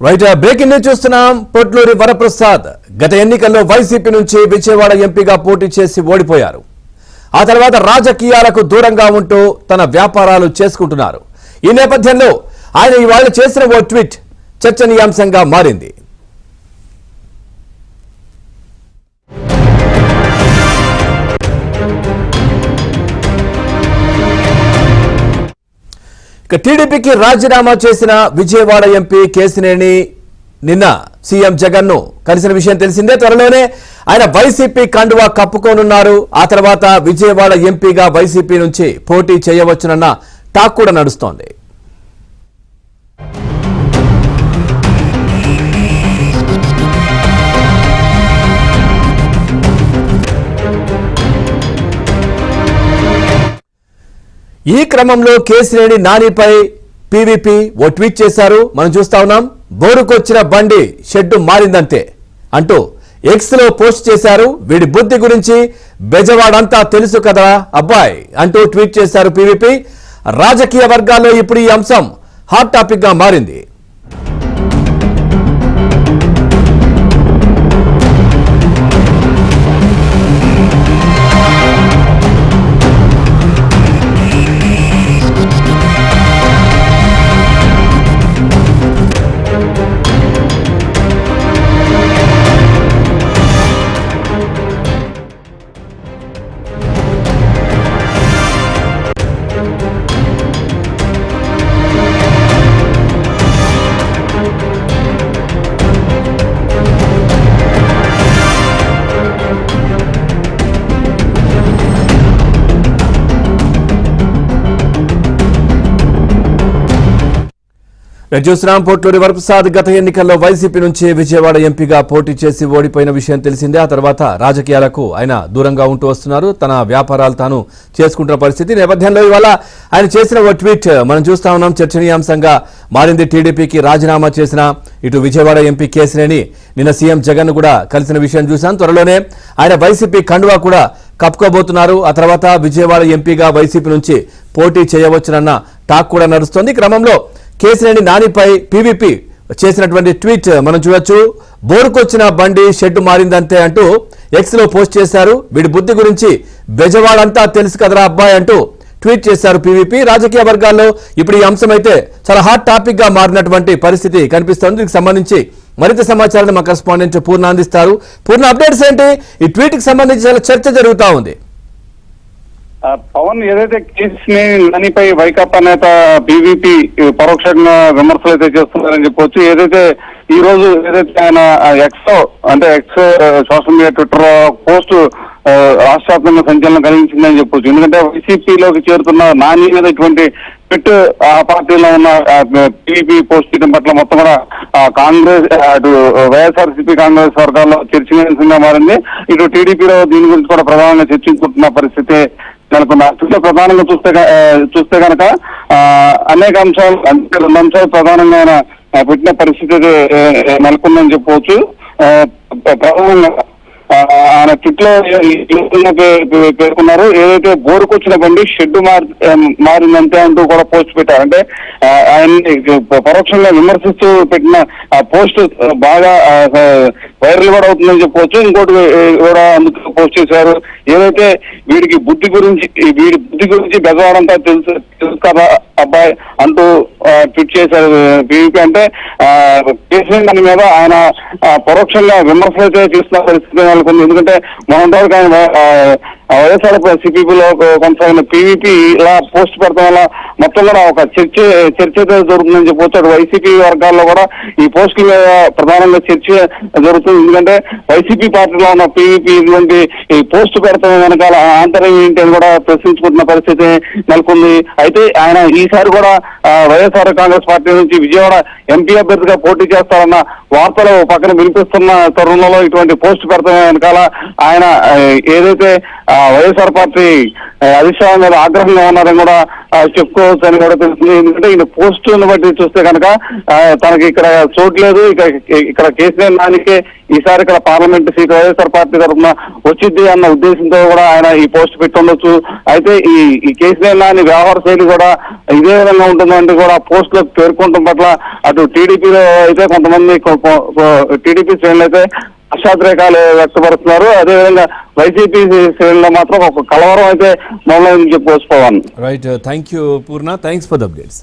Right breaking news చూస్తున్నాం. పొట్లూరి వరప్రసాద్ గత ఎన్నికల్లో వైసీపీ నుంచి విజయవాడ ఎంపీగా పోటీ చేసి ఓడిపోయారు. ఆ తర్వాత రాజకీయాలకు దూరంగా ఉంటూ తన వ్యాపారాలు చేసుకుంటున్నారు. ఈ నేపథ్యంలో ఆయన ఇవాళ చేసిన ఓ ట్వీట్ చర్చనీయాంశంగా మారింది. టీడీపీకి రాజీనామా చేసిన విజయవాడ ఎంపీ కేశినేని నిన్న సీఎం జగన్ ను కలిసిన విషయం తెలిసిందే. త్వరలోనే ఆయన వైసీపీ కండువా కప్పుకోనున్నారు. ఆ తర్వాత విజయవాడ ఎంపీగా వైసీపీ నుంచి పోటీ చేయవచ్చునన్న టాక్ కూడా నడుస్తోంది. ఈ క్రమంలో కేశినేని నానిపై పీవీపీ ఓ ట్వీట్ చేశారు. మనం చూస్తా ఉన్నాం. బోరుకొచ్చిన బండి షెడ్డు మారిందంతే అంటూ ఎక్స్ లో పోస్ట్ చేశారు. వీడి బుద్ధి గురించి బెజవాడంతా తెలుసు కదా అబ్బాయి అంటూ ట్వీట్ చేశారు పీవీపీ. రాజకీయ వర్గాల్లో ఇప్పుడు ఈ అంశం హాట్ టాపిక్ గా మారింది. చూస్తున్నాం. పొట్లూరి వరప్రసాద్ గత ఎన్నికల్లో వైసీపీ నుంచి విజయవాడ ఎంపీగా పోటీ చేసి ఓడిపోయిన విషయం తెలిసిందే. ఆ తర్వాత రాజకీయాలకు ఆయన దూరంగా ఉంటూ వస్తున్నారు. తన వ్యాపారాలు తాను చేసుకుంటున్న పరిస్థితి నేపథ్యంలో ఇవాళ ఆయన చేసిన ఓ ట్వీట్ మనం చూస్తా ఉన్నాం. చర్చనీయాంశంగా మారింది. టీడీపీకి రాజీనామా చేసిన ఇటు విజయవాడ ఎంపీ కేశినేని నిన్న సీఎం జగన్ కూడా కలిసిన విషయం చూశాం. త్వరలోనే ఆయన వైసీపీ కండువా కూడా కప్పుకోబోతున్నారు. ఆ తర్వాత విజయవాడ ఎంపీగా వైసీపీ నుంచి పోటీ చేయవచ్చునన్న టాక్ కూడా నడుస్తోంది. క్రమంలో కేశినేని నానిపై పీవీపీ చేసినటువంటి ట్వీట్ మనం చూడొచ్చు. బోరుకొచ్చిన బండి షెడ్డు మారిందంతే అంటూ ఎక్స్ లో పోస్ట్ చేశారు. వీడి బుద్ధి గురించి బెజవాడంతా తెలుసు కదరా అబ్బాయి అంటూ ట్వీట్ చేశారు పీవీపీ. రాజకీయ వర్గాల్లో ఇప్పుడు ఈ అంశం అయితే చాలా హాట్ టాపిక్ గా మారినటువంటి పరిస్థితి కనిపిస్తోంది. దీనికి సంబంధించి మరింత సమాచారాన్ని మా కరెస్పాండెంట్ పూర్ణ అందిస్తారు. పూర్ణ, అప్డేట్స్ ఏంటి? ఈ ట్వీట్ కి సంబంధించి చాలా చర్చ జరుగుతా ఉంది. పవన్, ఏదైతే కేశినేని నానిపై వైకాపా నేత బీవీపీ పరోక్షంగా విమర్శలు అయితే చేస్తున్నారని చెప్పొచ్చు. ఏదైతే ఈ రోజు ఆయన X social media Twitter post రాష్ట్ర వ్యాప్తంగా సంచలనం కలిగించిందని చెప్పొచ్చు. ఎందుకంటే వైసీపీలోకి చేరుతున్న నాని మీద ఇటువంటి ట్విట్ ఆ పార్టీలో ఉన్న టీడీపీ పోస్ట్ చేయడం పట్ల మొత్తం కూడా కాంగ్రెస్ అటు వైఎస్ఆర్సీపీ కాంగ్రెస్ వర్గాల్లో చర్చనీయాంశంగా మారింది. ఇటు టీడీపీలో దీని గురించి కూడా ప్రధానంగా చర్చించుకుంటున్న పరిస్థితి నెలకొన్న. ప్రధానంగా చూస్తే కనుక అనేక అంశాలు అంటే 2 అంశాలు ప్రధానంగా ఆయన పెట్టిన పరిస్థితి నెలకొందని చెప్పవచ్చు. ప్రధానంగా ఆయన ట్విట్లో పేర్కొన్నారు. ఏదైతే బోరుకొచ్చిన బండి షెడ్డు మారిందంతే అంటూ కూడా పోస్ట్ పెట్టారు. అంటే ఆయన్ని పరోక్షంగా విమర్శిస్తూ పెట్టిన పోస్ట్ బాగా వైరల్ కూడా అవుతుందని చెప్పవచ్చు. ఇంకోటి కూడా అందుకు పోస్ట్ చేశారు. ఏదైతే వీడి బుద్ధి గురించి బెజవాడంతా తెలుసు కదా అబ్బాయి అంటూ ట్వీట్ చేశారు పీవీపీ. అంటే కేసీఆర్ మీద ఆయన పరోక్షంగా విమర్శలు అయితే చేస్తున్న పరిస్థితి నెలకొంది. ఎందుకంటే మొన్నటి వరకు ఆయన వైఎస్ఆర్సీపీలో కొనసాగిన పీవీపీ ఇలా పోస్ట్ పెడతాం వల్ల మొత్తం కూడా ఒక చర్చ జరుగుతుందని చెప్పవచ్చు. అటు వైసీపీ వర్గాల్లో కూడా ఈ పోస్టుల మీద ప్రధానంగా చర్చ జరుగుతుంది. ఎందుకంటే వైసీపీ పార్టీలో ఉన్న పీవీపీ ఇటువంటి ఈ పోస్ట్ పెడతాం వెనకాల ఆంతర్యం ఏంటి అని కూడా ప్రశ్నించుకుంటున్న పరిస్థితి నెలకొంది. అయితే ఆయన ఈసారి కూడా వైఎస్ఆర్ కాంగ్రెస్ పార్టీ నుంచి విజయవాడ ఎంపీ అభ్యర్థిగా పోటీ చేస్తారన్న వార్తలు పక్కన వినిపిస్తున్న తరుణంలో ఇటువంటి పోస్ట్ పెడతాం వెనకాల ఆయన ఏదైతే వైఎస్ఆర్ పార్టీ అధిష్టానం మీద ఆగ్రహంగా ఉన్నారని కూడా చెప్పుకోవచ్చు అని కూడా తెలుస్తుంది. ఎందుకంటే ఈయన పోస్టులను బట్టి చూస్తే కనుక తనకి ఇక్కడ చోటు లేదు, ఇక్కడ కేసీఆర్ నానికే ఈసారి ఇక్కడ పార్లమెంట్ సీట్ వైఎస్ఆర్ పార్టీ తరఫున వచ్చింది అన్న ఉద్దేశంతో కూడా ఆయన ఈ పోస్ట్ పెట్టుండొచ్చు. అయితే ఈ కేసీఆర్ నాని వ్యవహార శైలి కూడా ఇదే విధంగా ఉంటుందంటే కూడా పోస్ట్ లో పేర్కొనడం పట్ల అటు టీడీపీలో అయితే కొంతమంది టీడీపీ శ్రేణులు అయితే హర్షాద్రేకాలు వ్యక్తపరుస్తున్నారు. అదేవిధంగా వైసీపీ శ్రేణుల్లో మాత్రం ఒక కలవరం అయితే మొదలైందని చెప్పుకోవచ్చు Pavan. Right, thank you Purna, thanks for the updates.